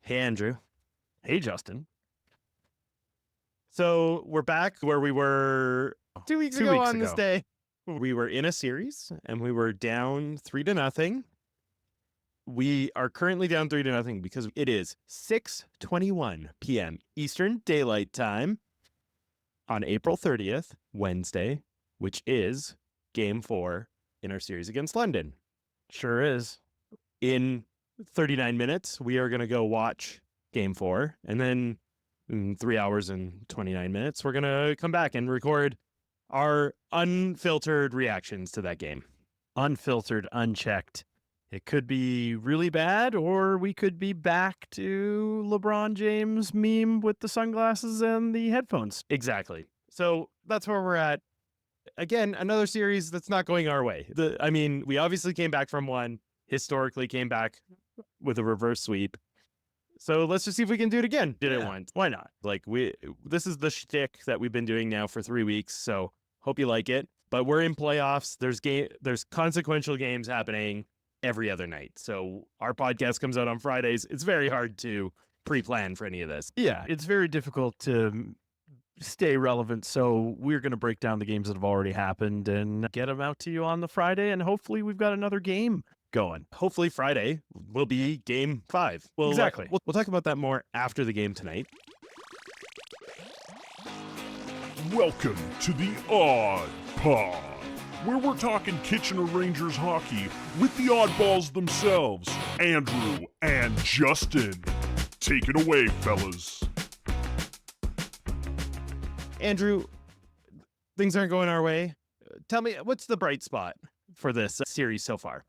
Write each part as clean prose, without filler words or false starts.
Hey, Andrew. Hey, Justin. So we're back where we were 2 weeks 2 ago weeks on this ago. day. We were in a series and we were down 3-0. We are currently down 3-0 because it is 6:21 p.m. Eastern Daylight Time on April 30th, Wednesday, which is Game 4 in our series against London. Sure is. In 39 minutes, we are going to go watch Game 4, and then in 3 hours and 29 minutes, we're going to come back and record our unfiltered reactions to that game. Unfiltered, unchecked. It could be really bad, or we could be back to LeBron James meme with the sunglasses and the headphones. Exactly. So that's where we're at. Again, another series that's not going our way. We obviously came back from one, historically came back with a reverse sweep. So let's just see if we can do it again. Did it once. Why not? This is the shtick that we've been doing now for 3 weeks. So hope you like it. But we're in playoffs. There's consequential games happening every other night. So our podcast comes out on Fridays. It's very hard to pre-plan for any of this. Yeah, it's very difficult to stay relevant. So we're going to break down the games that have already happened and get them out to you on the Friday. And hopefully we've got another game going. Hopefully Friday will be Game 5. Exactly. We'll talk about that more after the game tonight. Welcome to the Odd Pod, where we're talking Kitchener Rangers hockey with the oddballs themselves, Andrew and Justin. Take it away, fellas. Andrew, things aren't going our way. Tell me, what's the bright spot for this series so far?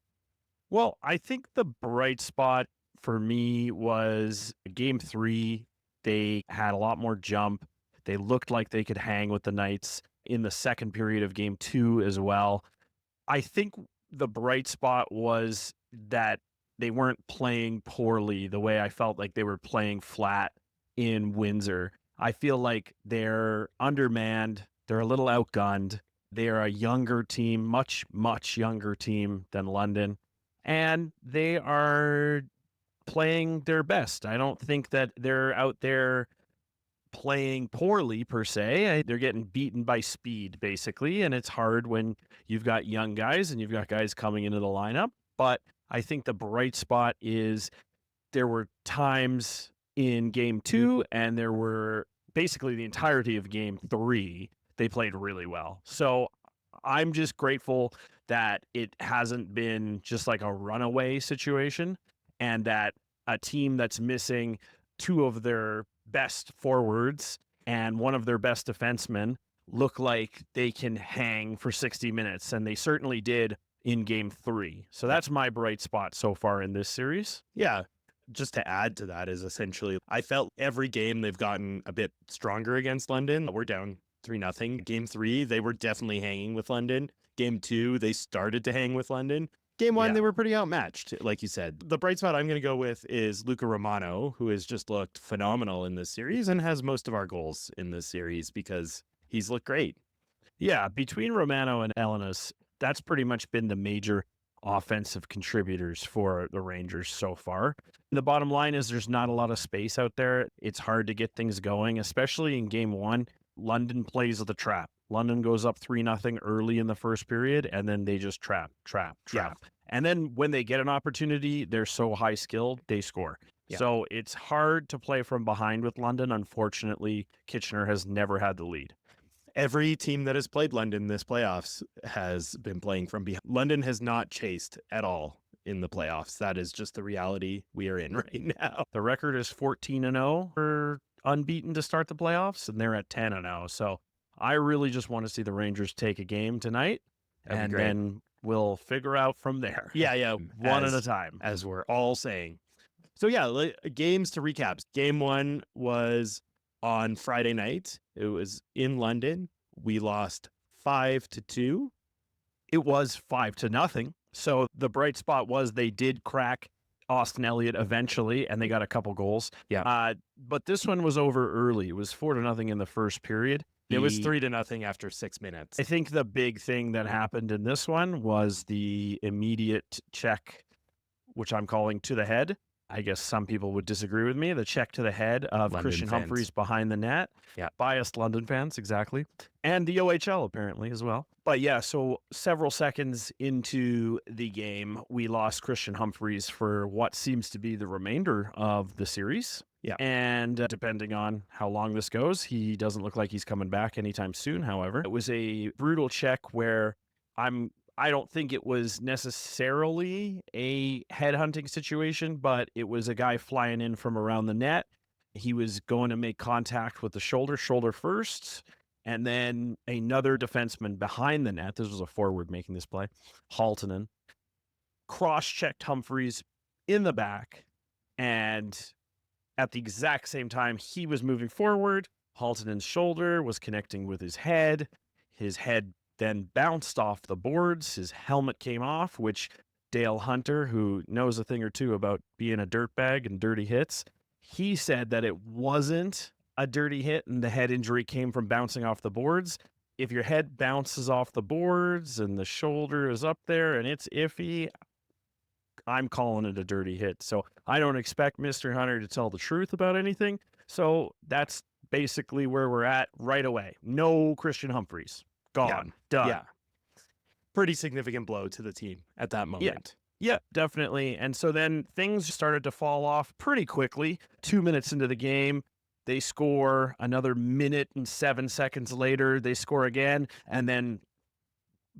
Well, I think the bright spot for me was Game 3. They had a lot more jump. They looked like they could hang with the Knights in the second period of Game 2 as well. I think the bright spot was that they weren't playing poorly the way I felt like they were playing flat in Windsor. I feel like they're undermanned. They're a little outgunned. They are a younger team, much, much younger team than London. And they are playing their best. I don't think that they're out there playing poorly per se. They're getting beaten by speed, basically. And it's hard when you've got young guys and you've got guys coming into the lineup. But I think the bright spot is there were times in Game 2 and there were basically the entirety of Game 3, they played really well. So I'm just grateful that it hasn't been just like a runaway situation and that a team that's missing two of their best forwards and one of their best defensemen look like they can hang for 60 minutes. And they certainly did in Game 3. So that's my bright spot so far in this series. Yeah. Just to add to that is essentially, I felt every game they've gotten a bit stronger against London. We're down 3-0. Game 3, they were definitely hanging with London. Game 2, they started to hang with London. Game 1, They were pretty outmatched, like you said. The bright spot I'm going to go with is Luca Romano, who has just looked phenomenal in this series and has most of our goals in this series because he's looked great. Yeah, between Romano and Elenis, that's pretty much been the major offensive contributors for the Rangers so far. The bottom line is there's not a lot of space out there. It's hard to get things going, especially in Game 1. London plays the trap. London goes up 3-0 early in the first period, and then they just trap. Yeah. And then when they get an opportunity, they're so high skilled, they score. Yeah. So it's hard to play from behind with London. Unfortunately, Kitchener has never had the lead. Every team that has played London this playoffs has been playing from behind. London has not chased at all in the playoffs. That is just the reality we are in right now. The record is 14-0 for unbeaten to start the playoffs, and they're at 10-0. So I really just want to see the Rangers take a game tonight, and then we'll figure out from there. Yeah. One at a time. As we're all saying. So yeah, games to recap. Game 1 was on Friday night. It was in London. We lost 5-2. It was 5-0. So the bright spot was they did crack Austin Elliott eventually, and they got a couple goals. Yeah. But this one was over early. It was 4-0 in the first period. It was 3-0 after 6 minutes. I think the big thing that happened in this one was the immediate check, which I'm calling to the head. I guess some people would disagree with me. The check to the head of London Christian fans. Humphreys behind the net. Yeah. Biased London fans, exactly. And the OHL apparently as well. But yeah, so several seconds into the game, we lost Christian Humphreys for what seems to be the remainder of the series. Yeah. And depending on how long this goes, he doesn't look like he's coming back anytime soon, however. It was a brutal check where I don't think it was necessarily a headhunting situation, but it was a guy flying in from around the net. He was going to make contact with the shoulder first, and then another defenseman behind the net. This was a forward making this play. Haltonen cross-checked Humphreys in the back, and at the exact same time he was moving forward, Haltonen's shoulder was connecting with his head. His head then bounced off the boards. His helmet came off, which Dale Hunter, who knows a thing or two about being a dirtbag and dirty hits, he said that it wasn't a dirty hit and the head injury came from bouncing off the boards. If your head bounces off the boards and the shoulder is up there and it's iffy, I'm calling it a dirty hit. So I don't expect Mr. Hunter to tell the truth about anything. So that's basically where we're at right away. No Christian Humphreys. Gone. Done. Yeah. Pretty significant blow to the team at that moment. Yeah, definitely. And so then things started to fall off pretty quickly. 2 minutes into the game, they score. Another minute and 7 seconds later, they score again. And then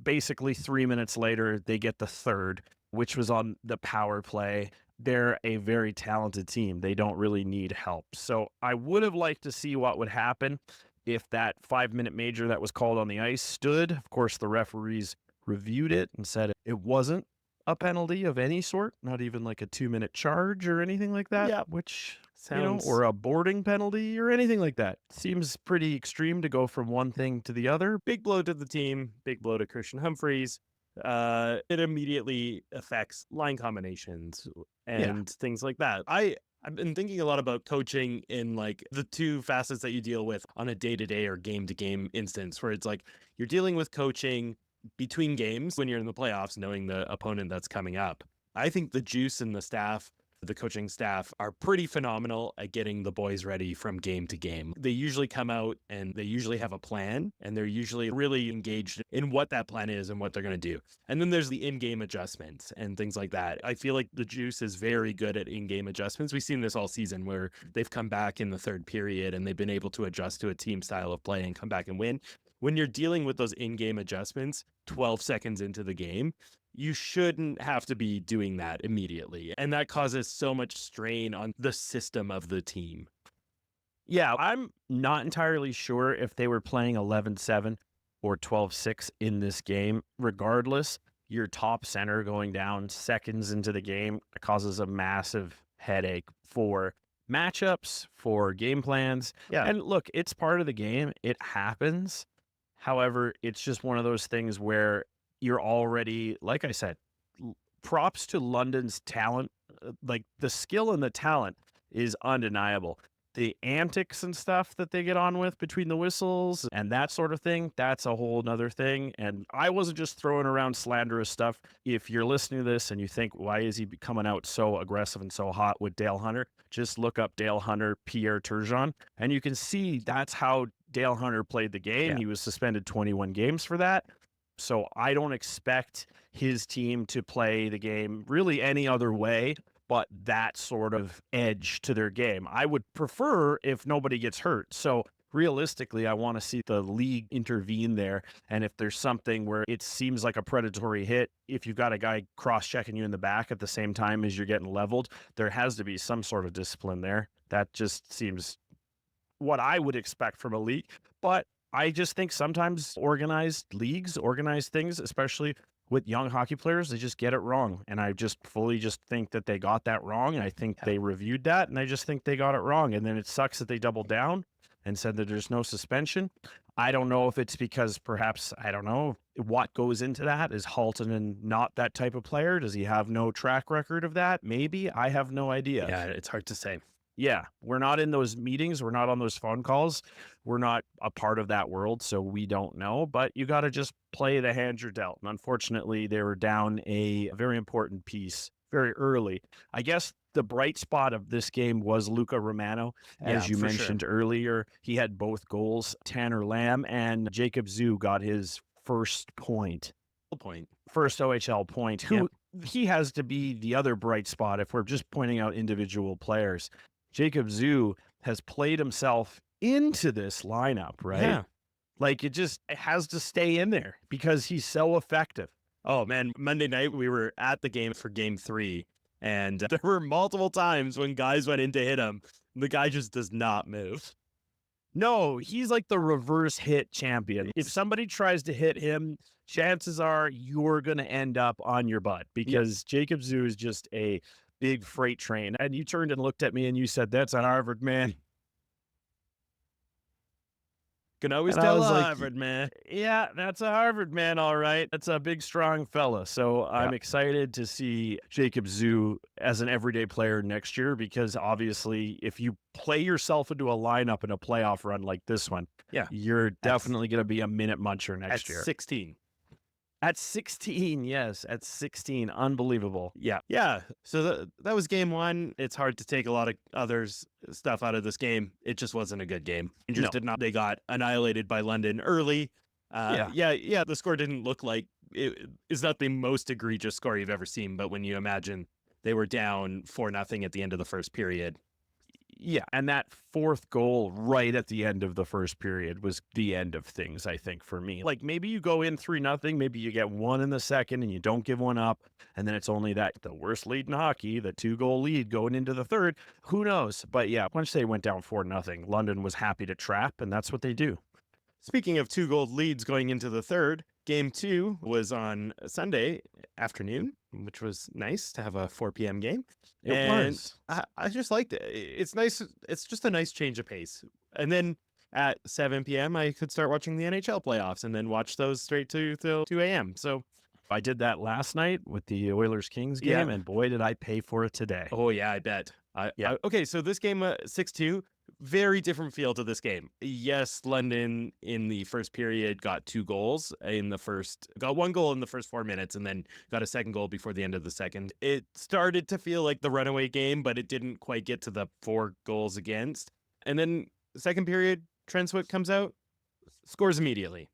basically 3 minutes later, they get the third, which was on the power play. They're a very talented team. They don't really need help. So I would have liked to see what would happen if that 5-minute major that was called on the ice stood. Of course, the referees reviewed it and said it wasn't a penalty of any sort, not even like a 2-minute charge or anything like that. Yeah. Which, Sounds or a boarding penalty or anything like that. Seems pretty extreme to go from one thing to the other. big blow to the team, big blow to Christian Humphreys. It immediately affects line combinations and things like that. I've been thinking a lot about coaching in like the two facets that you deal with on a day-to-day or game-to-game instance, where it's like you're dealing with coaching between games when you're in the playoffs, knowing the opponent that's coming up. I think the juice and the staff, the coaching staff, are pretty phenomenal at getting the boys ready from game to game. They usually come out and they usually have a plan, and they're usually really engaged in what that plan is and what they're going to do. And then there's the in-game adjustments and things like that. I feel like the juice is very good at in-game adjustments. We've seen this all season where they've come back in the third period and they've been able to adjust to a team style of play and come back and win. When you're dealing with those in-game adjustments 12 seconds into the game, you shouldn't have to be doing that immediately. And that causes so much strain on the system of the team. Yeah, I'm not entirely sure if they were playing 11-7 or 12-6 in this game. Regardless, your top center going down seconds into the game causes a massive headache for matchups, for game plans. Yeah. And look, it's part of the game. It happens. However, it's just one of those things where you're already, like I said, props to London's talent. Like the skill and the talent is undeniable. The antics and stuff that they get on with between the whistles and that sort of thing, that's a whole nother thing. And I wasn't just throwing around slanderous stuff. If you're listening to this and you think, why is he coming out so aggressive and so hot with Dale Hunter? Just look up Dale Hunter, Pierre Turgeon, and you can see that's how Dale Hunter played the game. Yeah. He was suspended 21 games for that. So I don't expect his team to play the game really any other way but that sort of edge to their game. I would prefer if nobody gets hurt. So realistically, I want to see the league intervene there. And if there's something where it seems like a predatory hit, if you've got a guy cross-checking you in the back at the same time as you're getting leveled, there has to be some sort of discipline there. That just seems what I would expect from a league. But I just think sometimes organized leagues, organized things, especially with young hockey players, they just get it wrong. And I just fully just think that they got that wrong. And I think they reviewed that and I just think they got it wrong. And then it sucks that they doubled down and said that there's no suspension. I don't know if it's because perhaps, I don't know what goes into that. Is Haltonen not that type of player? Does he have no track record of that? Maybe. I have no idea. Yeah, it's hard to say. Yeah, we're not in those meetings. We're not on those phone calls. We're not a part of that world, so we don't know. But you got to just play the hand you're dealt. And unfortunately, they were down a very important piece very early. I guess The bright spot of this game was Luca Romano, as Yeah, you for sure. mentioned earlier. He had both goals. Tanner Lamb and Jacob Zoo got his first point. First OHL point. Who he has to be the other bright spot if we're just pointing out individual players. Jacob Zoo has played himself into this lineup, right? Yeah. Like it has to stay in there because he's so effective. Oh man, Monday night we were at the game for game 3, and there were multiple times when guys went in to hit him. The guy just does not move. No, he's like the reverse hit champion. If somebody tries to hit him, chances are you're going to end up on your butt because Jacob Zoo is just a big freight train. And you turned and looked at me and you said, "That's a Harvard man." Can always And I tell was like, Harvard, man. Yeah, that's a Harvard man, all right. That's a big, strong fella. So I'm excited to see Jacob Zoo as an everyday player next year because obviously if you play yourself into a lineup in a playoff run like this one, you're definitely going to be a minute muncher next year. 16. At 16, yes, at 16. Unbelievable. Yeah. So that was game 1. It's hard to take a lot of others stuff out of this game. It just wasn't a good game. Rangers did not. They got annihilated by London early. The score didn't look like it is not the most egregious score you've ever seen. But when you imagine they were down 4-0 at the end of the first period. Yeah, and that fourth goal right at the end of the first period was the end of things, I think, for me. Like, maybe you go in 3-0, maybe you get one in the second and you don't give one up, and then it's only the worst lead in hockey, the 2-goal lead going into the third. Who knows? But yeah, once they went down 4-0, London was happy to trap, and that's what they do. Speaking of 2-goal leads going into the third, game 2 was on Sunday afternoon, which was nice to have a 4 p.m. game. It was. I just liked it. It's nice. It's just a nice change of pace. And then at 7 p.m., I could start watching the NHL playoffs and then watch those straight to 2 a.m. So I did that last night with the Oilers-Kings game, and boy, did I pay for it today. Oh, yeah, I bet. Okay, so this game, 6-2, very different feel to this game. Yes, London in the first period got 2 goals got 1 goal in the first 4 minutes and then got a second goal before the end of the second. It started to feel like the runaway game, but it didn't quite get to the 4 goals against. And then second period, Trent Swift comes out, scores immediately.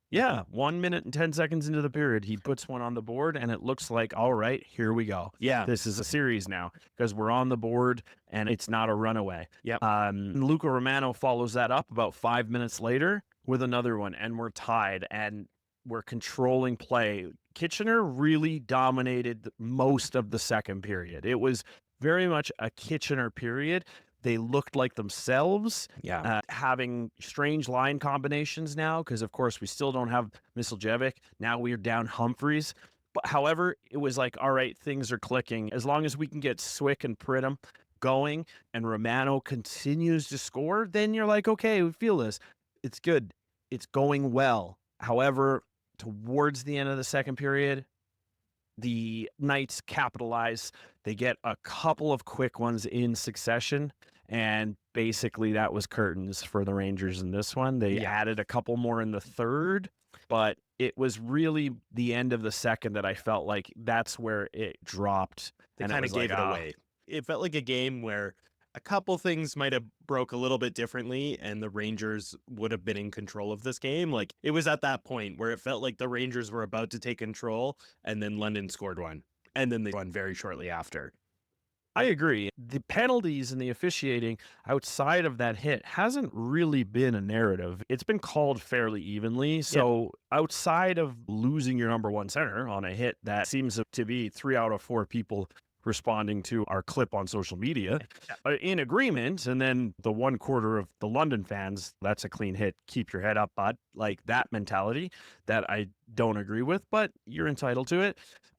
Yeah, 1 minute and 10 seconds into the period, he puts one on the board, and it looks like, all right, here we go. Yeah. This is a series now because we're on the board, and it's not a runaway. Yep. Luca Romano follows that up about 5 minutes later with another one, and we're tied, and we're controlling play. Kitchener really dominated most of the second period. It was very much a Kitchener period. They looked like themselves, having strange line combinations now because, of course, we still don't have Misljevic. Now we're down Humphreys. But, however, it was like, all right, things are clicking. As long as we can get Swick and Pridham going and Romano continues to score, then you're like, okay, we feel this. It's good. It's going well. However, towards the end of the second period, the Knights capitalize. They get a couple of quick ones in succession. And basically that was curtains for the Rangers in this one. They added a couple more in the third, but it was really the end of the second that I felt like that's where it dropped. They kind of gave it away. It felt like a game where a couple things might have broke a little bit differently and the Rangers would have been in control of this game. Like it was at that point where it felt like the Rangers were about to take control and then London scored one and then they won very shortly after. I agree. The penalties and the officiating outside of that hit hasn't really been a narrative. It's been called fairly evenly. So outside of losing your number one center on a hit that seems to be 3 out of 4 people responding to our clip on social media in agreement, and then the 1/4 of the London fans, that's a clean hit, keep your head up, bud. Like that mentality that I don't agree with, but you're entitled to it.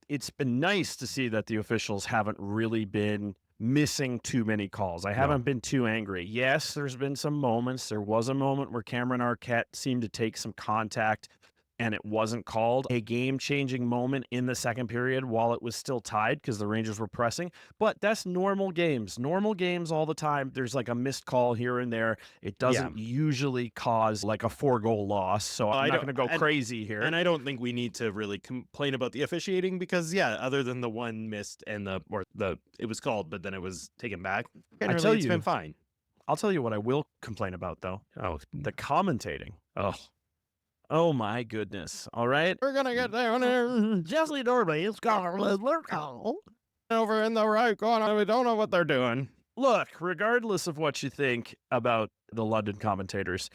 It's been nice to see that the officials haven't really been missing too many calls. I haven't been too angry. Yes, there's been some moments. There was a moment where Cameron Arquette seemed to take some contact and it wasn't called a game-changing moment in the second period while it was still tied because the Rangers were pressing. But that's normal games. Normal games all the time. There's like a missed call here and there. It doesn't usually cause like a 4-goal loss. So I'm not going to go crazy here. And I don't think we need to really complain about the officiating because, other than the one missed and it was called, but then it was taken back. Generally, it's been fine. I'll tell you what I will complain about, though. Oh, the commentating. Oh my goodness. All right. We're going to get down there. Jesse Dorby, Scarlet Lurko. Over in the right corner. We don't know what they're doing. Look, regardless of what you think about the London commentators,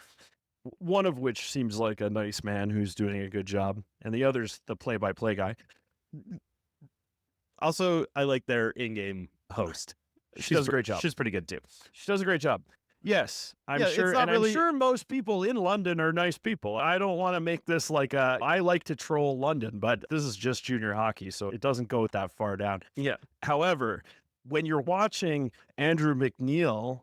one of which seems like a nice man who's doing a good job, and the other's the play-by-play guy. Also, I like their in-game host. She does a great job. She's pretty good, too. She does a great job. Yes, I'm sure. And I'm sure most people in London are nice people. I don't want to make this like I like to troll London, but this is just junior hockey, so it doesn't go that far down. Yeah. However, when you're watching Andrew McNeil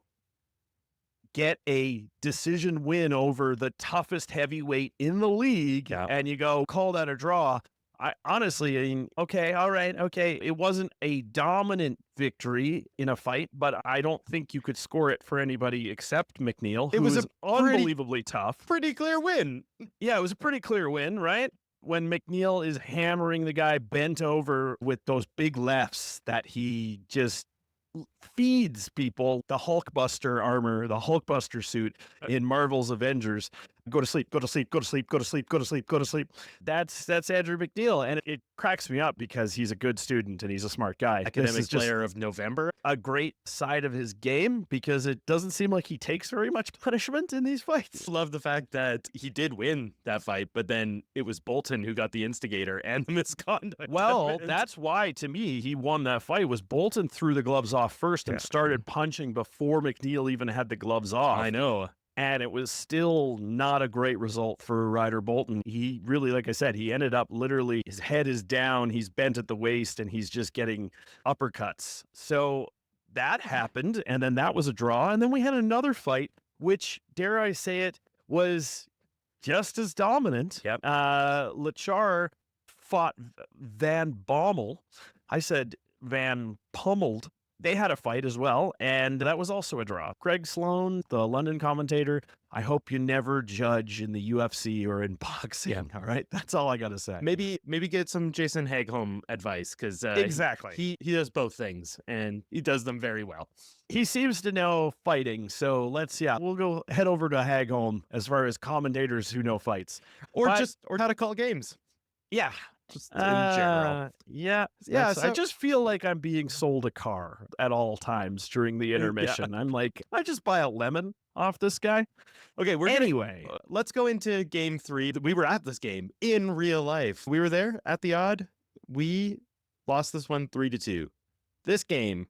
get a decision win over the toughest heavyweight in the league, and you go, call that a draw. I mean, okay, all right, okay. It wasn't a dominant victory in a fight, but I don't think you could score it for anybody except McNeil. It was unbelievably tough. Pretty clear win. Yeah, it was a pretty clear win, right? When McNeil is hammering the guy bent over with those big lefts that he just feeds people, the Hulkbuster armor, the Hulkbuster suit in Marvel's Avengers. Go to sleep, go to sleep, go to sleep, go to sleep, go to sleep, go to sleep. That's Andrew McNeil, and it cracks me up because he's a good student and he's a smart guy. Academic player of November. A great side of his game because it doesn't seem like he takes very much punishment in these fights. Love the fact that he did win that fight, but then it was Bolton who got the instigator and the misconduct. Well, that's why, to me, he won that fight. Was Bolton threw the gloves off first and started punching before McNeil even had the gloves off. I know. And it was still not a great result for Ryder Bolton. He really, like I said, he ended up literally, his head is down, he's bent at the waist, and he's just getting uppercuts. So that happened, and then that was a draw. And then we had another fight, which, dare I say it, was just as dominant. Yep. Lachar fought Van Bommel. I said Van Pummeled. They had a fight as well, and that was also a draw. Craig Sloan, the London commentator, I hope you never judge in the UFC or in boxing, all right? That's all I got to say. Maybe get some Jason Hagholm advice, because exactly. He does both things, and he does them very well. He seems to know fighting, so we'll go head over to Hagholm as far as commentators who know fights. Or how to call games. Yeah. Just in general. Yeah. So I just feel like I'm being sold a car at all times during the intermission. I'm like, I just buy a lemon off this guy. Okay, anyway. Let's go into game 3. We were at this game in real life. We were there at the Odd. We lost this one 3-2. This game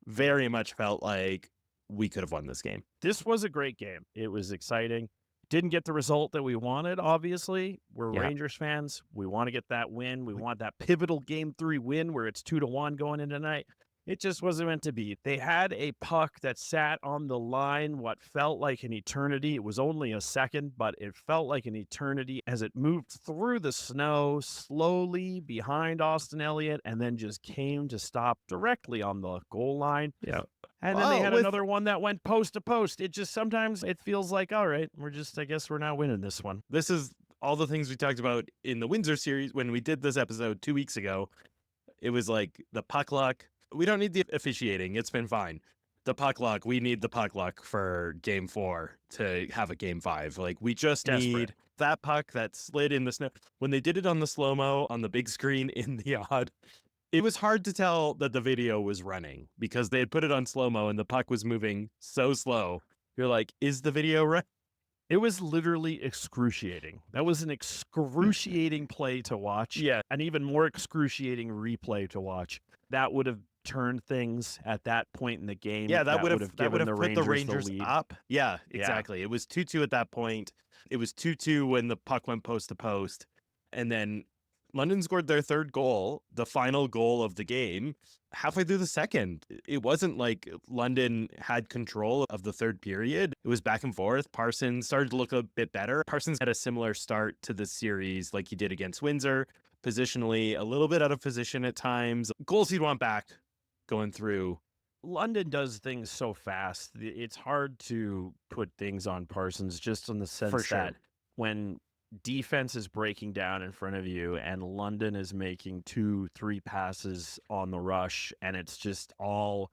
very much felt like we could have won this game. This was a great game. It was exciting. Didn't get the result that we wanted, obviously. We're Rangers fans. We want to get that win. We want that pivotal Game 3 win where it's 2-1 going in tonight. It just wasn't meant to be. They had a puck that sat on the line what felt like an eternity. It was only a second, but it felt like an eternity as it moved through the snow slowly behind Austin Elliott and then just came to stop directly on the goal line. Yeah. And then they had another one that went post to post. It just sometimes it feels like, all right, I guess we're not winning this one. This is all the things we talked about in the Windsor series when we did this episode 2 weeks ago. It was like the puck luck. We don't need the officiating. It's been fine. The puck luck. We need the puck luck for game 4 to have a game 5. Like, we just need that puck that slid in the snow. When they did it on the slow-mo on the big screen in the Odd, it was hard to tell that the video was running because they had put it on slow-mo and the puck was moving so slow. You're like, is the video right? It was literally excruciating. That was an excruciating play to watch. Yeah. An even more excruciating replay to watch. That would have turned things at that point in the game. Yeah, that would have put the Rangers the lead. up. Yeah, exactly. It was 2-2 at that point. It was 2-2 when the puck went post to post. And then London scored their third goal, the final goal of the game, halfway through the second. It wasn't like London had control of the third period. It was back and forth. Parson started to look a bit better. Parsons had a similar start to the series like he did against Windsor, positionally a little bit out of position at times. Goals he'd want back going through. London does things so fast. It's hard to put things on Parsons just in the sense sure. that when defense is breaking down in front of you and London is making 2-3 passes on the rush and it's just all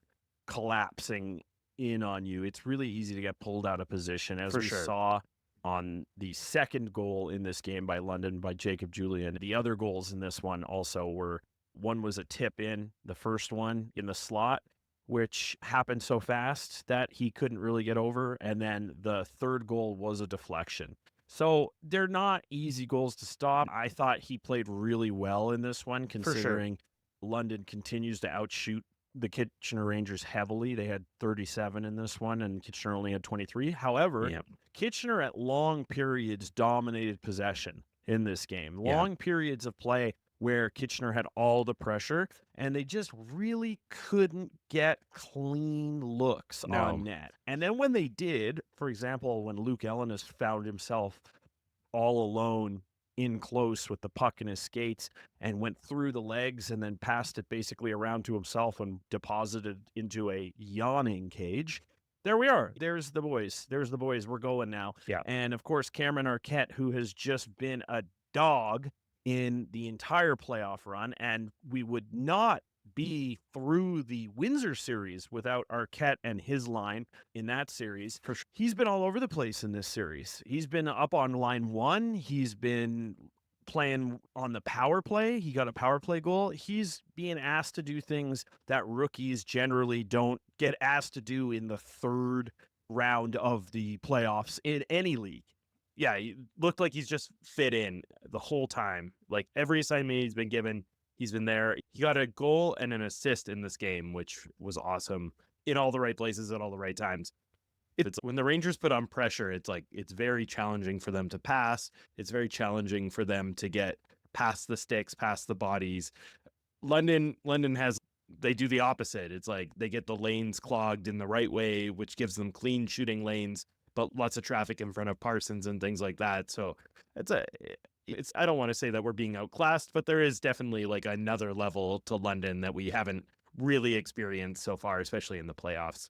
collapsing in on you, it's really easy to get pulled out of position, as For we sure. saw on the second goal in this game by London by Jacob Julian. The other goals in this one also were, one was a tip in, the first one in the slot, which happened so fast that he couldn't really get over. And then the third goal was a deflection. So they're not easy goals to stop. I thought he played really well in this one, considering London continues to outshoot the Kitchener Rangers heavily. They had 37 in this one, and Kitchener only had 23. However, Kitchener at long periods dominated possession in this game. Long periods of play where Kitchener had all the pressure, and they just really couldn't get clean looks on net. And then when they did, for example, when Luke Ellenis found himself all alone in close with the puck in his skates and went through the legs and then passed it basically around to himself and deposited into a yawning cage. There we are. There's the boys. We're going now. Yeah. And of course, Cameron Arquette, who has just been a dog in the entire playoff run, and we would not be through the Windsor series without Arquette and his line in that series. For sure. He's been all over the place in this series. He's been up on line one. He's been playing on the power play. He got a power play goal. He's being asked to do things that rookies generally don't get asked to do in the third round of the playoffs in any league. Yeah, he looked like he's just fit in the whole time. Like every assignment he's been given, he's been there. He got a goal and an assist in this game, which was awesome, in all the right places at all the right times. It's when the Rangers put on pressure, it's like it's very challenging for them to pass. It's very challenging for them to get past the sticks, past the bodies. London they do the opposite. It's like they get the lanes clogged in the right way, which gives them clean shooting lanes, but lots of traffic in front of Parsons and things like that. So it's I don't want to say that we're being outclassed, but there is definitely like another level to London that we haven't really experienced so far, especially in the playoffs.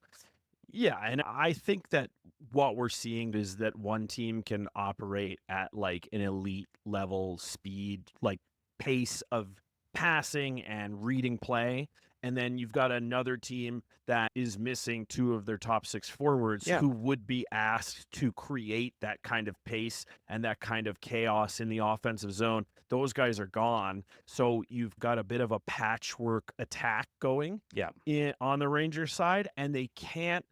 Yeah, and I think that what we're seeing is that one team can operate at like an elite level speed, like pace of passing and reading play. And then you've got another team that is missing two of their top six forwards who would be asked to create that kind of pace and that kind of chaos in the offensive zone. Those guys are gone. So you've got a bit of a patchwork attack going on the Rangers side, and they can't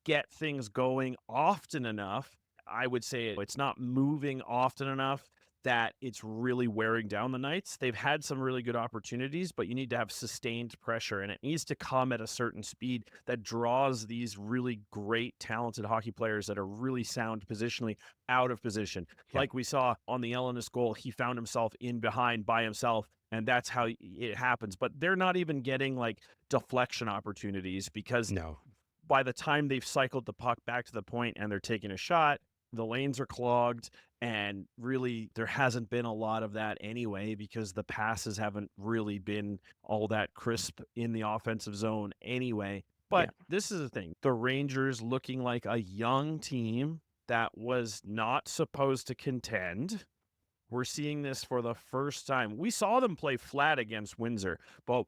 get things going often enough. I would say it's not moving often enough that it's really wearing down the Knights. They've had some really good opportunities, but you need to have sustained pressure, and it needs to come at a certain speed that draws these really great, talented hockey players that are really sound positionally out of position. Like we saw on the Ellenis goal, he found himself in behind by himself, and that's how it happens. But they're not even getting like deflection opportunities because by the time they've cycled the puck back to the point and they're taking a shot, the lanes are clogged, and really there hasn't been a lot of that anyway because the passes haven't really been all that crisp in the offensive zone anyway. But this is the thing. The Rangers looking like a young team that was not supposed to contend. We're seeing this for the first time. We saw them play flat against Windsor, but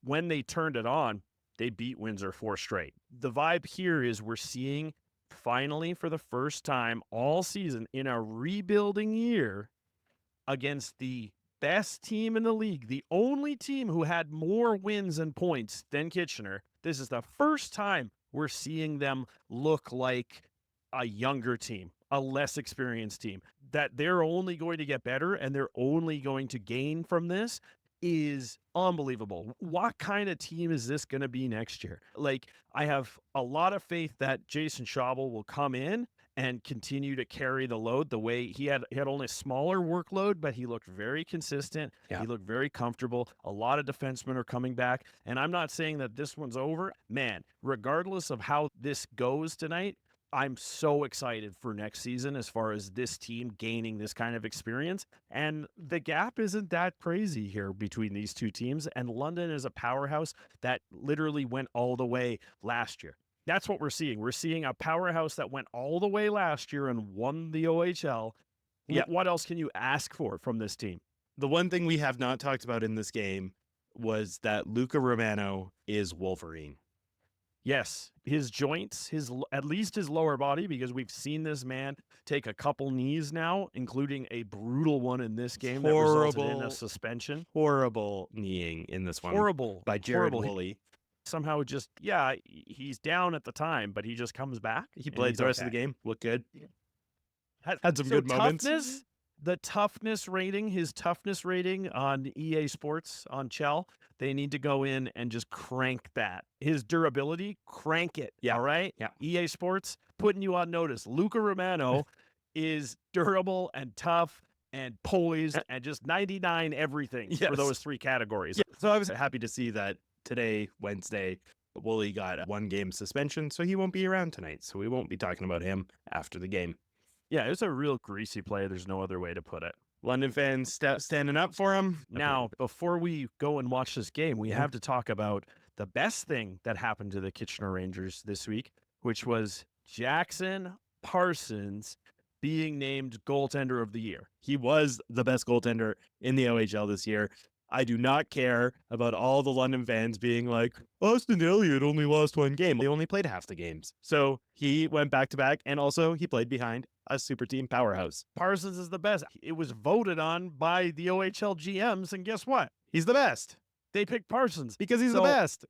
when they turned it on, they beat Windsor 4 straight. The vibe here is we're seeing finally for the first time all season in a rebuilding year against the best team in the league, the only team who had more wins and points than Kitchener. This is the first time we're seeing them look like a younger team, a less experienced team, that they're only going to get better and they're only going to gain from this is unbelievable. What kind of team is this going to be next year? Like, I have a lot of faith that Jason Schabel will come in and continue to carry the load the way he had only a smaller workload, but he looked very consistent. Yeah. He looked very comfortable. A lot of defensemen are coming back. And I'm not saying that this one's over. Man, regardless of how this goes tonight, I'm so excited for next season as far as this team gaining this kind of experience. And the gap isn't that crazy here between these two teams. And London is a powerhouse that literally went all the way last year. That's what we're seeing. We're seeing a powerhouse that went all the way last year and won the OHL. Yeah. What else can you ask for from this team? The one thing we have not talked about in this game was that Luca Romano is Wolverine. Yes, his joints, at least his lower body, because we've seen this man take a couple knees now, including a brutal one in this game that resulted in a suspension. Horrible kneeing in this one. Horrible. By Jared horrible. Woolley. Somehow he's down at the time, but he just comes back. He played the rest of the game. Looked good. Had some good moments. The toughness rating, his toughness rating on EA Sports on Chell, they need to go in and just crank that. His durability, crank it. Yeah. All right? Yeah. EA Sports, putting you on notice. Luca Romano is durable and tough and poised and just 99 everything for those three categories. Yeah. So I was happy to see that today, Wednesday, Woolley got a 1-game suspension, so he won't be around tonight. So we won't be talking about him after the game. Yeah, it was a real greasy play. There's no other way to put it. London fans standing up for him. Now, before we go and watch this game, we have to talk about the best thing that happened to the Kitchener Rangers this week, which was Jackson Parsons being named goaltender of the year. He was the best goaltender in the OHL this year. I do not care about all the London fans being like, Austin Elliott only lost 1 game. They only played half the games. So he went back to back, and also he played behind a super team powerhouse. Parsons is the best. It was voted on by the OHL GMs, and guess what? He's the best. They picked Parsons. Because he's the best.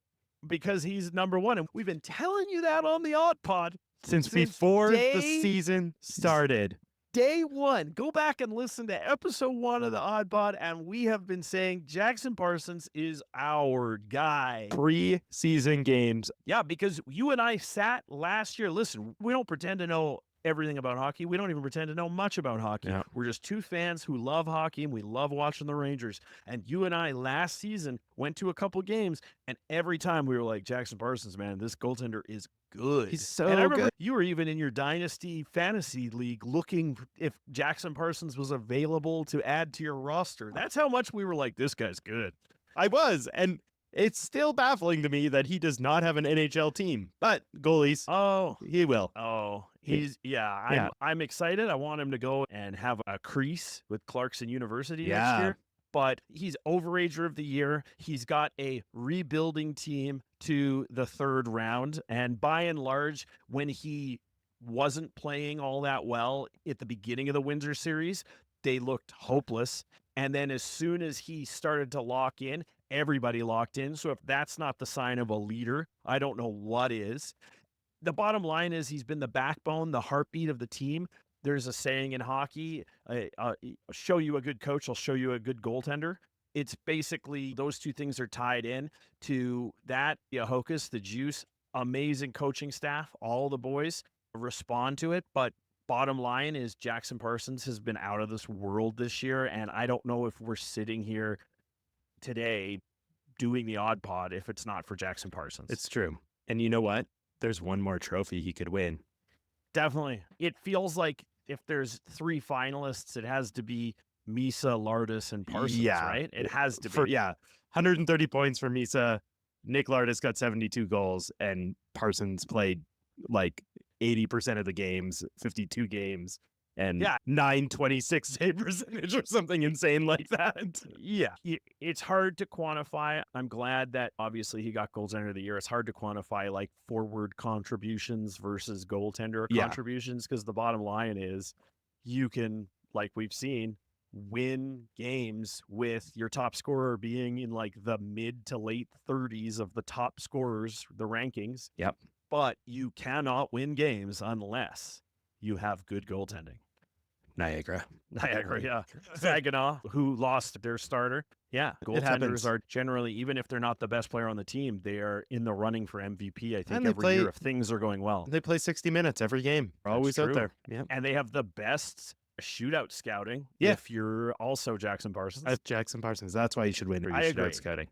Because he's number 1. And we've been telling you that on the Odd Pod. Since before the season started. Day 1. Go back and listen to episode 1 of the Odd Pod, and we have been saying Jackson Parsons is our guy. Pre-season games. Yeah, because you and I sat last year. Listen, we don't pretend to know everything about hockey. We don't even pretend to know much about hockey. Yeah. We're just two fans who love hockey, and we love watching the Rangers. And you and I last season went to a couple games, and every time we were like, Jackson Parsons, man, this goaltender is good. He's so and I remember good. You were even in your Dynasty Fantasy League looking if Jackson Parsons was available to add to your roster. That's how much we were like, this guy's good. I was, and it's still baffling to me that he does not have an NHL team. But goalies, he will. I'm excited. I want him to go and have a crease with Clarkson University next Yeah. year. But he's overager of the year. He's got a rebuilding team to the 3rd round. And by and large, when he wasn't playing all that well at the beginning of the Windsor series, they looked hopeless. And then as soon as he started to lock in, everybody locked in. So if that's not the sign of a leader, I don't know what is. The bottom line is he's been the backbone, the heartbeat of the team. There's a saying in hockey, show you a good coach, I'll show you a good goaltender. It's basically those two things are tied in to that. Hocus, the juice, amazing coaching staff, all the boys respond to it. But bottom line is Jackson Parsons has been out of this world this year. And I don't know if we're sitting here today doing the Odd Pod if it's not for Jackson Parsons. It's true. And you know what? There's one more trophy he could win. Definitely. It feels like if there's 3 finalists, it has to be Misa, Lardis, and Parsons, right? It has to be. 130 points for Misa. Nick Lardis got 72 goals, and Parsons played like 80% of the games, 52 games, and 926 save percentage or something insane like that. Yeah, it's hard to quantify. I'm glad that obviously he got goaltender of the year. It's hard to quantify like forward contributions versus goaltender contributions, because the bottom line is you can, like we've seen, win games with your top scorer being in like the mid to late 30s of the top scorers, the rankings. Yep. But you cannot win games unless you have good goaltending. Niagara. Niagara, yeah. Saginaw, who lost their starter. Yeah, happens. goaltenders are generally, even if they're not the best player on the team, they are in the running for MVP, I think, And they every play- year if things are going well. They play 60 minutes every game. They're That's always out true. there. Yeah. And they have the best shootout scouting Yeah. if you're also Jackson Parsons. That's Jackson Parsons. That's why you should win your I shootout agree. scouting.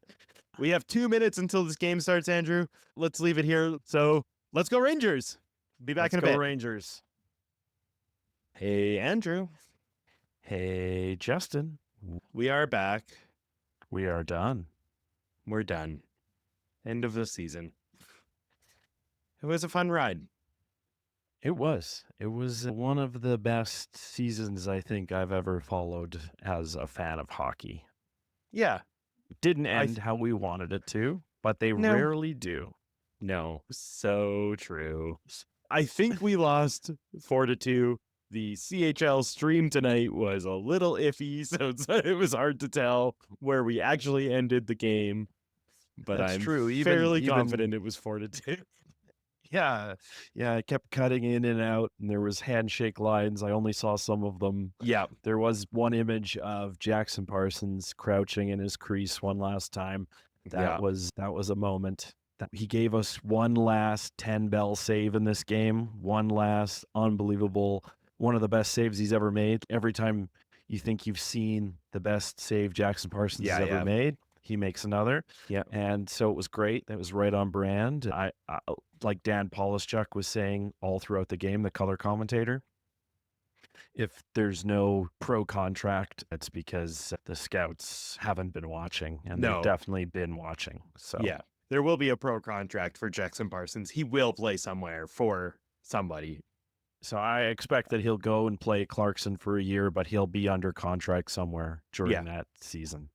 We have 2 minutes until this game starts, Andrew. Let's leave it here. So let's go Rangers. Be back Let's in a go bit. Rangers. Hey, Andrew. Hey, Justin. We are back. We are done. We're done. End of the season. It was a fun ride. It was. It was one of the best seasons I think I've ever followed as a fan of hockey. Yeah. It didn't end how we wanted it to, but they No. rarely do. No. So true. I think we lost 4-2. The CHL stream tonight was a little iffy, so it was hard to tell where we actually ended the game. But That's I'm true. fairly confident it was 4-2. Yeah. Yeah, I kept cutting in and out, and there was handshake lines. I only saw some of them. Yeah. There was one image of Jackson Parsons crouching in his crease one last time. That was a moment. He gave us one last 10-bell save in this game. One last unbelievable, one of the best saves he's ever made. Every time you think you've seen the best save Jackson Parsons has ever made, he makes another. Yeah. And so it was great. That was right on brand. I like Dan Polishchuk was saying all throughout the game, the color commentator, if there's no pro contract, it's because the scouts haven't been watching, and they've definitely been watching. So Yeah. There will be a pro contract for Jackson Parsons. He will play somewhere for somebody. So I expect that he'll go and play Clarkson for a year, but he'll be under contract somewhere during that season.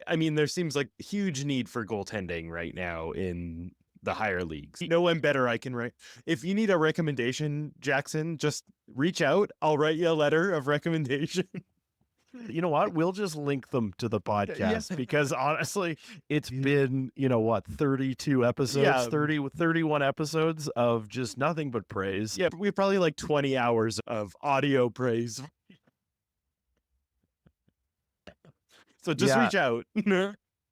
I mean, there seems like huge need for goaltending right now in the higher leagues. No one better I can write. If you need a recommendation, Jackson, just reach out. I'll write you a letter of recommendation. You know what? We'll just link them to the podcast because honestly, it's been, 32 episodes, 31 episodes of just nothing but praise. Yeah, we have probably like 20 hours of audio praise. So just reach out.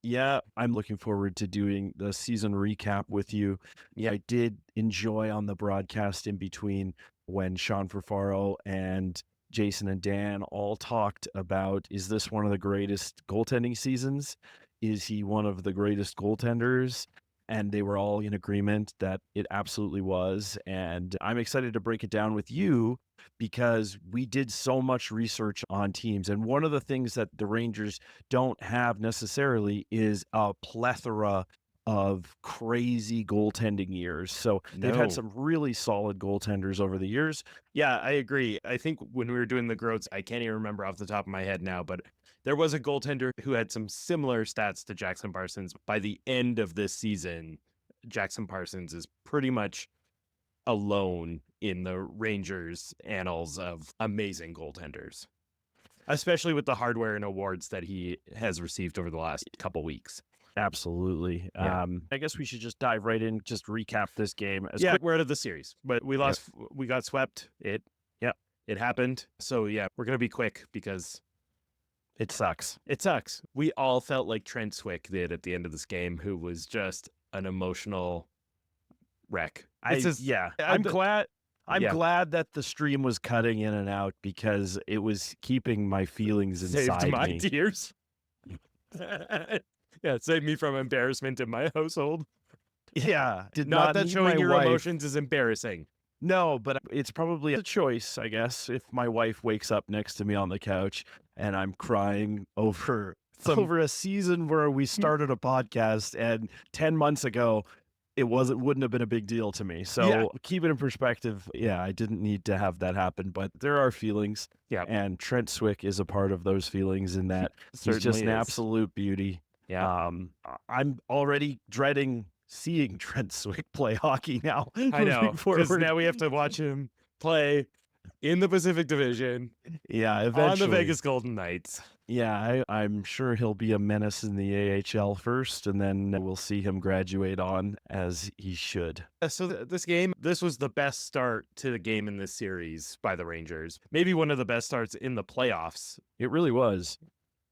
Yeah, I'm looking forward to doing the season recap with you. Yeah, I did enjoy on the broadcast in between when Sean Ferfaro and Jason and Dan all talked about, is this one of the greatest goaltending seasons? Is he one of the greatest goaltenders? And they were all in agreement that it absolutely was. And I'm excited to break it down with you because we did so much research on teams. And one of the things that the Rangers don't have necessarily is a plethora of crazy goaltending years. So they've had some really solid goaltenders over the years. Yeah, I agree. I think when we were doing the growths, I can't even remember off the top of my head now, but there was a goaltender who had some similar stats to Jackson Parsons. By the end of this season, Jackson Parsons is pretty much alone in the Rangers' annals of amazing goaltenders, especially with the hardware and awards that he has received over the last couple weeks. Absolutely. Yeah. I guess we should just dive right in, just recap this game. We're out of the series, but we lost. We got swept. It happened. So we're going to be quick because it sucks. It sucks. We all felt like Trent Swick did at the end of this game, who was just an emotional wreck. I'm glad that the stream was cutting in and out because it was keeping my feelings inside saved my me. tears. It saved me from embarrassment in my household. Yeah. Did Not that need showing my your wife- emotions is embarrassing. No, but it's probably a choice, I guess, if my wife wakes up next to me on the couch and I'm crying over a season where we started a podcast and 10 months ago it wouldn't have been a big deal to me. So keep it in perspective. Yeah, I didn't need to have that happen, but there are feelings. Yeah. And Trent Swick is a part of those feelings in that he's just an absolute beauty. Yeah. I'm already dreading seeing Trent Swick play hockey now. I know. Because forward. now we have to watch him play in the Pacific Division Yeah, eventually. on the Vegas Golden Knights. Yeah, I'm sure he'll be a menace in the AHL first, and then we'll see him graduate on as he should. So this was the best start to the game in this series by the Rangers. Maybe one of the best starts in the playoffs. It really was.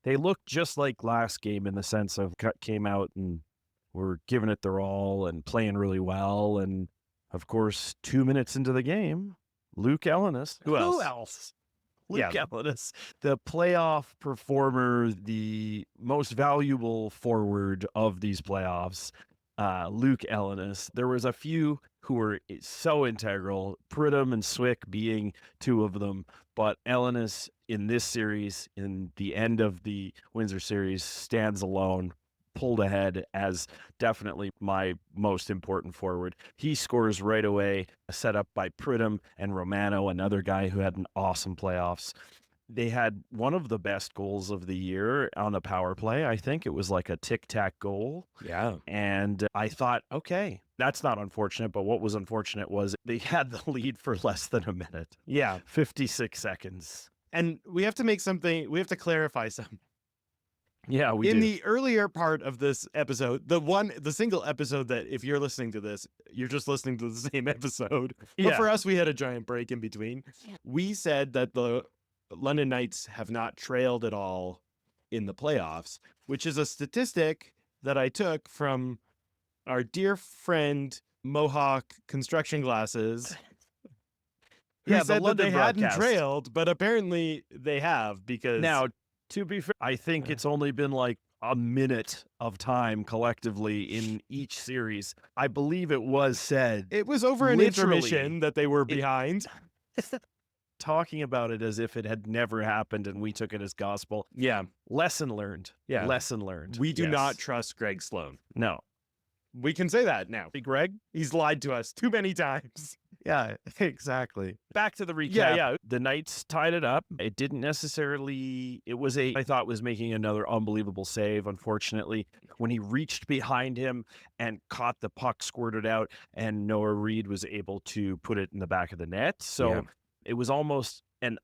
They looked just like last game in the sense of came out and were giving it their all and playing really well. And of course, 2 minutes into the game, Luke Ellenis. Who else? Luke Yeah. Ellenis, the playoff performer, the most valuable forward of these playoffs, Luke Ellenis. There was a few who were so integral, Pridham and Swick being two of them, but Ellenis in this series, in the end of the Windsor series, stands alone, pulled ahead as definitely my most important forward. He scores right away, set up by Pridham and Romano, another guy who had an awesome playoffs. They had one of the best goals of the year on the power play. I think it was like a tic-tac goal. Yeah. And I thought, okay, that's not unfortunate. But what was unfortunate was they had the lead for less than a minute. Yeah. 56 seconds. And we have to clarify something. Yeah, we in do. the earlier part of this episode, the single episode that if you're listening to this, you're just listening to the same episode. But Yeah. for us, we had a giant break in between. We said that the London Knights have not trailed at all in the playoffs, which is a statistic that I took from our dear friend Mohawk Construction Glasses. Who Yeah, the said that London they hadn't broadcast. trailed, but apparently they have because Now, to be fair, I think it's only been like a minute of time collectively in each series. I believe it was said, it was over an Literally. intermission that they were behind. talking about it as if it had never happened and we took it as gospel. Yeah. Lesson learned. Yeah. Lesson learned. We do Yes. not trust Greg Sloan. No. We can say that now. Hey, Greg? He's lied to us too many times. Yeah, exactly. Back to the recap. Yeah. The Knights tied it up. It didn't necessarily, I thought was making another unbelievable save. Unfortunately, when he reached behind him and caught the puck squirted out, and Noah Reed was able to put it in the back of the net. So Yeah. it was almost an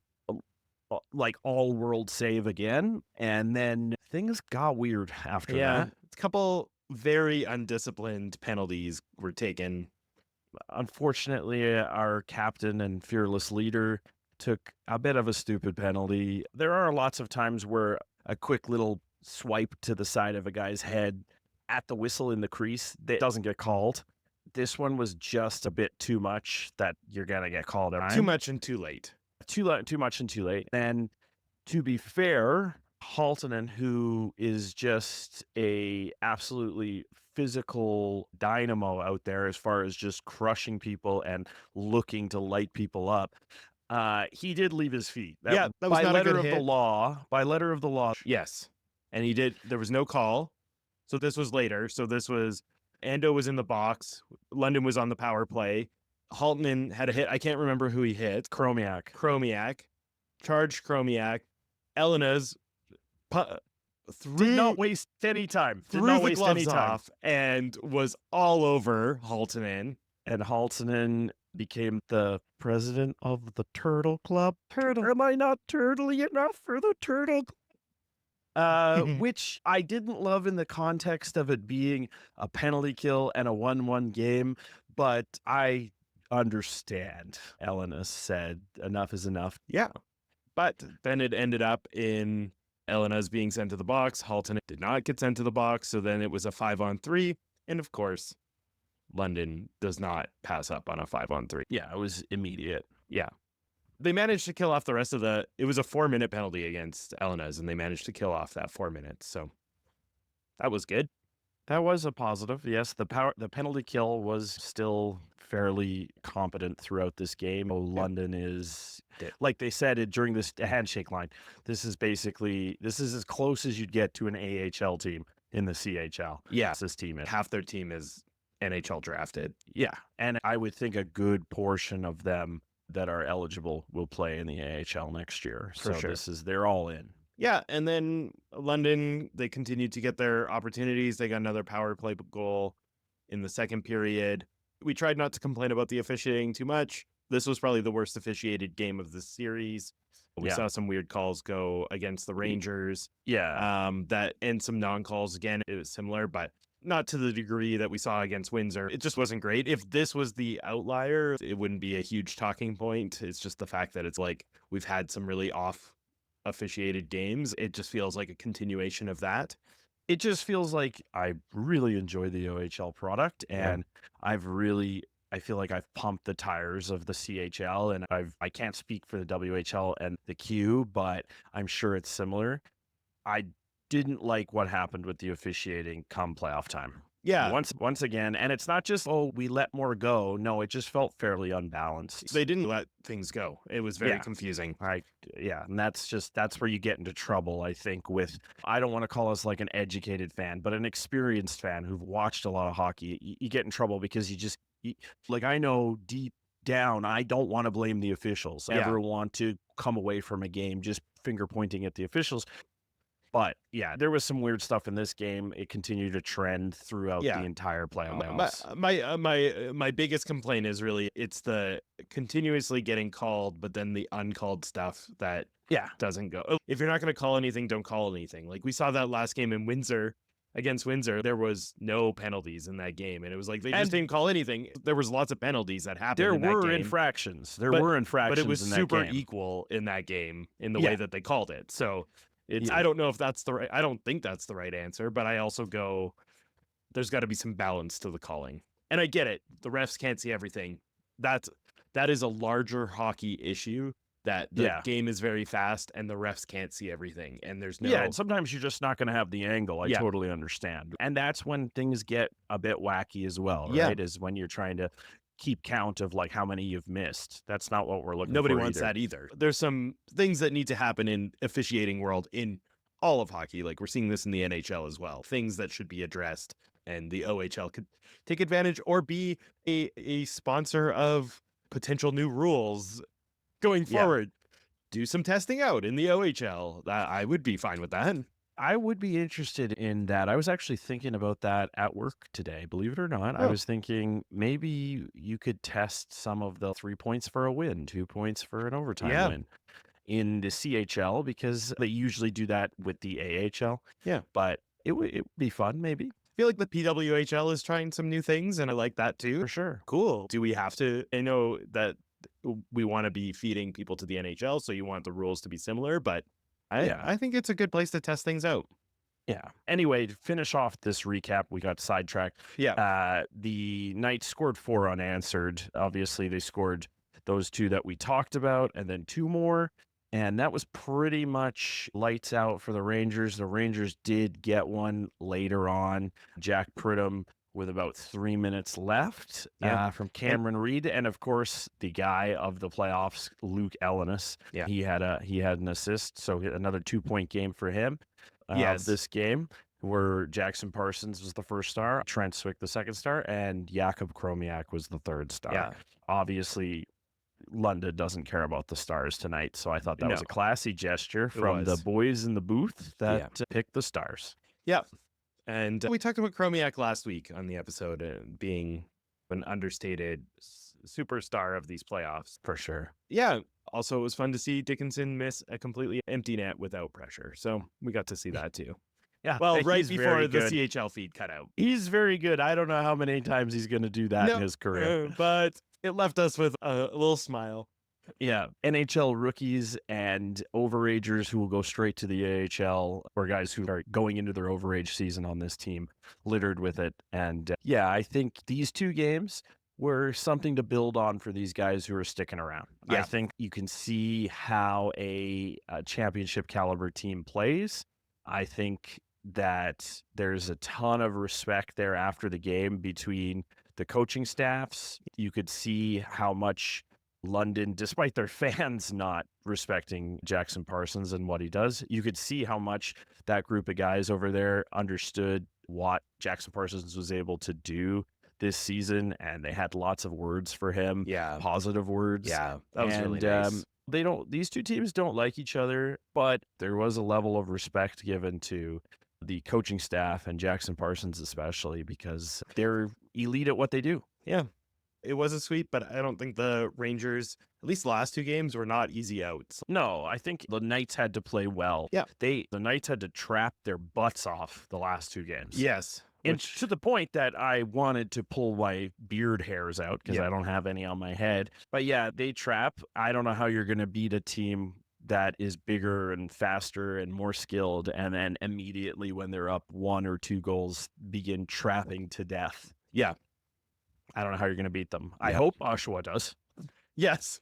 like all world save again. And then things got weird after that. A couple very undisciplined penalties were taken. Unfortunately, our captain and fearless leader took a bit of a stupid penalty. There are lots of times where a quick little swipe to the side of a guy's head at the whistle in the crease that doesn't get called. This one was just a bit too much that you're going to get called out. Too much and too late. Too much and too late. And to be fair, Haltonen, who is just a absolutely physical dynamo out there as far as just crushing people and looking to light people up, he did leave his feet. That was by not a letter good of hit. the law. By letter of the law. Yes. And he did. There was no call. So this was later. So this was Ando was in the box. London was on the power play. Haltonen had a hit. I can't remember who he hit. Chromiak. Charged Chromiak. Elena's Did not waste any time. Did threw not the waste any gloves time. off and was all over Haltonen. And Haltonen became the president of the Turtle Club. Am I not turtly enough for the Turtle Club? Which I didn't love in the context of it being a penalty kill and a 1-1 game, but I understand. Ellenis said enough is enough. Yeah. But then it ended up in Elena's being sent to the box. Haltonen did not get sent to the box. So then it was a 5-on-3. And of course, London does not pass up on a 5-on-3. Yeah, it was immediate. Yeah. They managed to kill off the rest of it was a 4-minute penalty against Elena's, and they managed to kill off that 4 minutes. So that was good. That was a positive. Yes, the penalty kill was still fairly competent throughout this game. London is, like they said during this handshake line, this is as close as you'd get to an AHL team in the CHL. Yeah. This team is. Half their team is NHL drafted. Yeah, and I would think a good portion of them that are eligible will play in the AHL next year. For So sure. they're all in. Yeah, and then London, they continued to get their opportunities. They got another power play goal in the second period. We tried not to complain about the officiating too much. This was probably the worst officiated game of the series. We saw some weird calls go against the Rangers. Yeah. That and some non-calls again. It was similar, but not to the degree that we saw against Windsor. It just wasn't great. If this was the outlier, it wouldn't be a huge talking point. It's just the fact that it's like we've had some really off officiated games. It just feels like a continuation of that. It just feels like I really enjoy the OHL product, and I feel like I've pumped the tires of the CHL, and I can't speak for the WHL and the Q, but I'm sure it's similar. I didn't like what happened with the officiating come playoff time. Yeah. Once again, and it's not just, oh, we let more go. No, it just felt fairly unbalanced. They didn't let things go. It was very confusing. And that's where you get into trouble, I think, with, I don't want to call us like an educated fan, but an experienced fan who've watched a lot of hockey. You get in trouble because like, I know deep down, I don't want to blame the officials. I ever want to come away from a game just finger pointing at the officials. But yeah, there was some weird stuff in this game. It continued to trend throughout the entire playoffs. My biggest complaint is really it's the continuously getting called, but then the uncalled stuff that doesn't go. If you're not going to call anything, don't call anything. Like we saw that last game in Windsor against Windsor, there was no penalties in that game, and it was like they just didn't call anything. There was lots of penalties that happened. There in that were game. infractions. But it was in that super game. equal in that game in the way that they called it. So. Yeah. I don't know if that's the right. I don't think that's the right answer, but I also go, there's got to be some balance to the calling. And I get it. The refs can't see everything. That is a larger hockey issue. That the game is very fast and the refs can't see everything. And there's no. Yeah, and sometimes you're just not going to have the angle. I totally understand. And that's when things get a bit wacky as well, right? Is when you're trying to keep count of like how many you've missed. That's not what we're looking for. Nobody wants that either. There's some things that need to happen in officiating world in all of hockey. Like we're seeing this in the NHL as well. Things that should be addressed, and the OHL could take advantage or be a sponsor of potential new rules going forward. Do some testing out in the OHL. I would be fine with that. I would be interested in that. I was actually thinking about that at work today, believe it or not. I was thinking maybe you could test some of the 3 points for a win, 2 points for an overtime win in the CHL, because they usually do that with the AHL. Yeah. But it would be fun, maybe. I feel like the PWHL is trying some new things, and I like that too. For sure. Cool. Do we have to? I know that we want to be feeding people to the NHL, so you want the rules to be similar, but I think it's a good place to test things out. Yeah. Anyway, to finish off this recap, we got sidetracked. Yeah. The Knights scored 4 unanswered. Obviously, they scored those 2 that we talked about and then 2 more. And that was pretty much lights out for the Rangers. The Rangers did get one later on. Jack Pridham with about 3 minutes left from Cameron Reed. And of course, the guy of the playoffs, Luke Ellenis. Yeah. He had an assist. So another 2-point game for him. This game where Jackson Parsons was the first star, Trent Swick the second star, and Jakub Kromiak was the third star. Yeah. Obviously, London doesn't care about the stars tonight, so I thought that was a classy gesture from the boys in the booth that picked the stars. Yeah. And we talked about Kromiak last week on the episode being an understated superstar of these playoffs. For sure. Yeah. Also, it was fun to see Dickinson miss a completely empty net without pressure. So we got to see that too. Yeah. Well, right before the CHL feed cut out. He's very good. I don't know how many times he's going to do that in his career. But it left us with a little smile. Yeah. NHL rookies and overagers who will go straight to the AHL, or guys who are going into their overage season on this team, littered with it. And I think these 2 games were something to build on for these guys who are sticking around. Yeah. I think you can see how a championship caliber team plays. I think that there's a ton of respect there after the game between the coaching staffs. You could see how much London, despite their fans not respecting Jackson Parsons and what he does, you could see how much that group of guys over there understood what Jackson Parsons was able to do this season, and they had lots of words for him. Yeah. Positive words. Yeah. That was really nice. These 2 teams don't like each other, but there was a level of respect given to the coaching staff and Jackson Parsons especially, because they're elite at what they do. Yeah. it was a sweep, but I don't think the Rangers, at least the last 2 games, were not easy outs. No, I think the Knights had to play well. Yeah. The Knights had to trap their butts off the last 2 games. Yes. And to the point that I wanted to pull my beard hairs out because I don't have any on my head. But yeah, they trap. I don't know how you're going to beat a team that is bigger and faster and more skilled, and then immediately when they're up 1 or 2 goals, begin trapping to death. Yeah. I don't know how you're going to beat them. I Yeah. hope Oshawa does. Yes.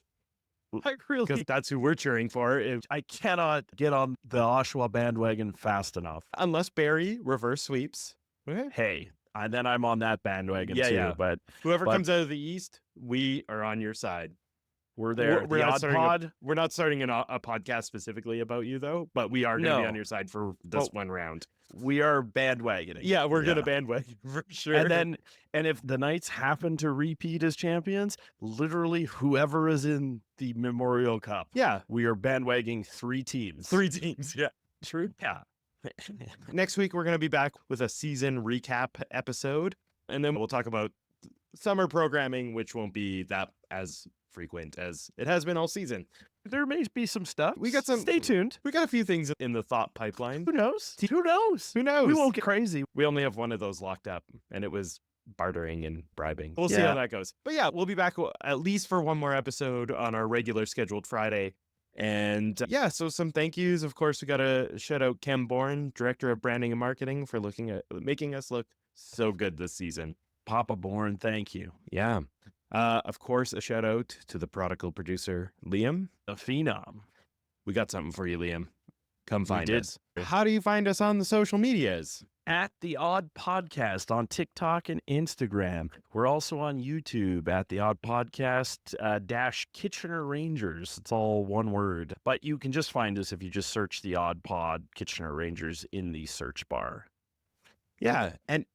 I really, Because that's who we're cheering for. I cannot get on the Oshawa bandwagon fast enough. Unless Barrie reverse sweeps. Okay. Hey, and then I'm on that bandwagon too. Yeah. But Whoever But- comes out of the East, we are on your side. we're there. We're the not Odd starting Pod. We're not starting a podcast specifically about you, though, but we are going to be No. on your side for this Well, one round. We are bandwagoning. Yeah, we're going Yeah. to bandwagon for sure. And if the Knights happen to repeat as champions, literally whoever is in the Memorial Cup, yeah, we are bandwagoning 3 teams. 3 teams. Yeah. True. Yeah. Next week, we're going to be back with a season recap episode, and then we'll talk about summer programming, which won't be that as frequent as it has been all season. There may be some stuff. We got some- Stay tuned. We got a few things in the thought pipeline. Who knows? Who knows? Who knows? We won't get crazy. We only have one of those locked up, and it was bartering and bribing. We'll see Yeah. how that goes. But yeah, we'll be back at least for one more episode on our regular scheduled Friday. And yeah, so some thank yous. Of course, we got to shout out Kem Bourne, Director of Branding and Marketing, for making us look so good this season. Papa Bourne, thank you. Yeah. Of course, a shout out to the prodigal producer, Liam. The Phenom. We got something for you, Liam. Come We find did. us. How do you find us on the social medias? At The Odd Podcast on TikTok and Instagram. We're also on YouTube at The Odd Podcast - Kitchener Rangers. It's all one word. But you can just find us if you just search The Odd Pod Kitchener Rangers in the search bar. Yeah, and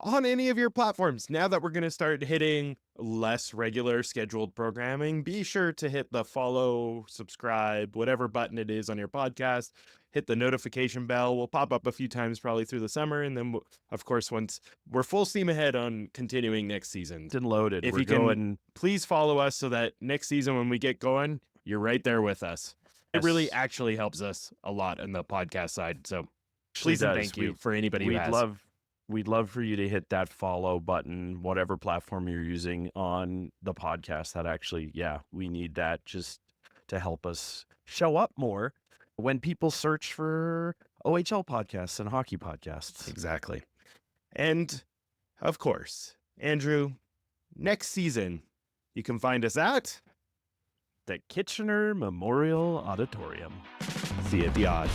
on any of your platforms, now that we're going to start hitting less regular scheduled programming, be sure to hit the follow, subscribe, whatever button it is on your podcast. Hit the notification bell. We'll pop up a few times probably through the summer. And then, of course, once we're full steam ahead on continuing next season, It's loaded. If We're you can- going. please follow us so that next season when we get going, you're right there with us. It really Yes. actually helps us a lot on the podcast side. So Actually please and does. thank you for anybody who has. We'd love for you to hit that follow button, whatever platform you're using on the podcast. That actually, we need that just to help us show up more when people search for OHL podcasts and hockey podcasts. Exactly. And of course, Andrew, next season, you can find us at The Kitchener Memorial Auditorium. See you at the Odd.